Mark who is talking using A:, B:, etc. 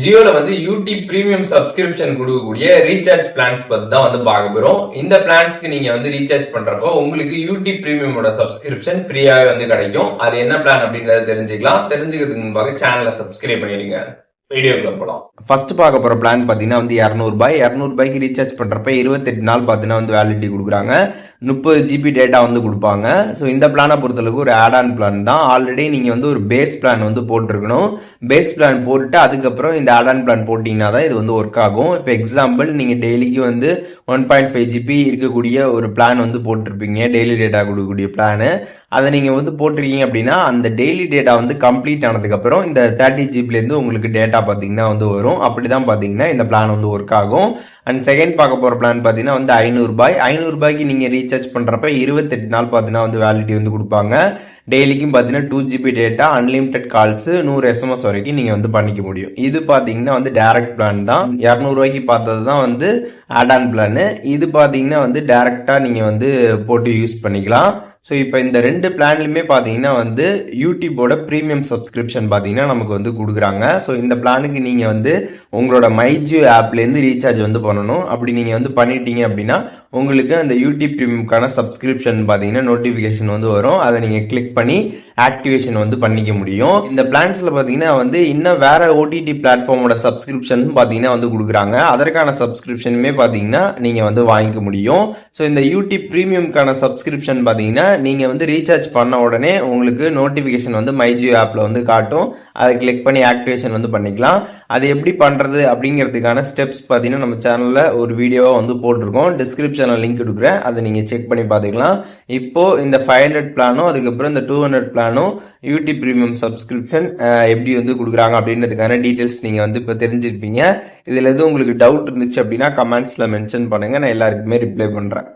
A: ஜியோல வந்து YouTube premium subscription கொடுக்கக்கூடிய recharge plan பத்தி தான் வந்து பார்க்க போறோம். இந்த பிளான்ஸ்க்கு நீங்க வந்து ரீசார்ஜ் பண்றப்போ உங்களுக்கு யூடியூப் பிரீமியமோட சப்ஸ்கிரிப்ஷன் ஃப்ரீயாவே வந்து கிடைக்கும். அது என்ன பிளான் அப்படின்றத தெரிஞ்சுக்கலாம். தெரிஞ்சுக்கிறதுக்கு முன்பாக சேனலை சப்ஸ்கிரைப் பண்ணிடுங்க. வீடியோக்குள்ள போலாம். ஃபர்ஸ்ட் பார்க்க போற பிளான் பாத்தீங்கன்னா வந்து 200 ரீசார்ஜ் பண்றப்ப 28 நாள் பாத்தீங்கன்னா வந்து வேலிடிட்டி கொடுக்குறாங்க. 30 GB டேட்டா வந்து கொடுப்பாங்க. ஸோ இந்த பிளானை பொறுத்தளவுக்கு ஒரு ஆட் ஆன் பிளான் தான். ஆல்ரெடி நீங்க வந்து ஒரு பேஸ் பிளான் வந்து போட்டிருக்கணும். பேஸ் பிளான் போட்டுட்டு அதுக்கப்புறம் இந்த ஆட் ஆன் பிளான் போட்டீங்கன்னா தான் இது வந்து ஒர்க் ஆகும். இப்போ எக்ஸாம்பிள் நீங்க டெய்லிக்கு வந்து 1.5 GB இருக்கக்கூடிய ஒரு பிளான் வந்து போட்டிருப்பீங்க, டெய்லி டேட்டா கொடுக்கக்கூடிய பிளானு. அதை நீங்க வந்து போட்டிருக்கீங்க அப்படின்னா அந்த டெய்லி டேட்டா வந்து கம்ப்ளீட் ஆனதுக்கு அப்புறம் இந்த 30 GB உங்களுக்கு டேட்டா பாத்தீங்கன்னா வந்து வரும். அப்படிதான் பாத்தீங்கன்னா இந்த பிளான் வந்து ஒர்க் ஆகும். அண்ட் செகண்ட் பார்க்க போற பிளான் பாத்தீங்கன்னா வந்து 500 நீங்க ரீசார்ஜ் பண்றப்ப 28 நாள் பாத்தீங்கன்னா வந்து வேலிடிட்டி வந்து கொடுப்பாங்க. டெய்லிக்கும் பாத்தீங்கன்னா 2 GB data, unlimited calls, 100 SMS வரைக்கும் நீங்க வந்து பண்ணிக்க முடியும். இது பாத்தீங்கன்னா வந்து டைரக்ட் பிளான் தான். 200 பார்த்தது தான் வந்து ஆட் ஆன் பிளான். இது பாத்தீங்கன்னா வந்து டைரக்டா நீங்க வந்து போட்டு யூஸ் பண்ணிக்கலாம். ஸோ இப்போ இந்த ரெண்டு பிளான்லையுமே பார்த்தீங்கன்னா வந்து யூடியூபோட ப்ரீமியம் சப்ஸ்கிரிப்ஷன் பார்த்தீங்கன்னா நமக்கு வந்து கொடுக்குறாங்க. ஸோ இந்த பிளானுக்கு நீங்கள் வந்து உங்களோட மைஜியோ ஆப்லேருந்து ரீசார்ஜ் வந்து பண்ணணும். அப்படி நீங்கள் வந்து பண்ணிட்டீங்க அப்படின்னா உங்களுக்கு அந்த யூடியூப் ப்ரீமியம்கான சப்ஸ்கிரிப்ஷன் பார்த்தீங்கன்னா நோட்டிஃபிகேஷன் வந்து வரும். அதை நீங்கள் கிளிக் பண்ணி ஆக்டிவேஷன் வந்து பண்ணிக்க முடியும். இந்த பிளான்ஸில் பார்த்தீங்கன்னா வந்து இன்னும் வேற ஓடிடி பிளாட்ஃபார்மோட சப்ஸ்கிரிப்ஷன் பார்த்தீங்கன்னா வந்து கொடுக்குறாங்க. அதற்கான சப்ஸ்கிரிப்ஷனுமே பார்த்தீங்கன்னா நீங்கள் வந்து வாங்கிக்க முடியும். ஸோ இந்த யூடியூப் ப்ரீமியம்கான சப்ஸ்கிரிப்ஷன் பார்த்தீங்கன்னா நீங்க வந்து ரீசார்ஜ் பண்ண உடனே உங்களுக்கு நோட்டிபிகேஷன் வந்து மைஜியோ ஆப்ல வந்து காட்டும். அதை கிளிக் பண்ணி ஆக்டிவேஷன் வந்து பண்ணிக்கலாம். அது எப்படி பண்றது அப்படிங்கிறதுக்கான ஸ்டெப்ஸ் பார்த்தீங்கன்னா நம்ம சேனல்ல ஒரு வீடியோவா வந்து போட்டிருக்கோம். டிஸ்கிரிப்ஷன்ல லிங்க் கொடுக்குறேன், அதை நீங்க செக் பண்ணி பார்த்துக்கலாம். இப்போ இந்த 500 பிளானும் அதுக்கப்புறம் இந்த 200 பிளானும் யூடியூப் பிரீமியம் சப்ஸ்கிரிப்ஷன் எப்படி வந்து கொடுக்குறாங்க அப்படின்றதுக்கான டீட்டெயில்ஸ் நீங்க வந்து இப்போ தெரிஞ்சிருப்பீங்க. இதுல எதுவும் உங்களுக்கு டவுட் இருந்துச்சு அப்படின்னா கமெண்ட்ஸ்ல மென்ஷன் பண்ணுங்க, நான் எல்லாருக்குமே ரிப்ளை பண்றேன்.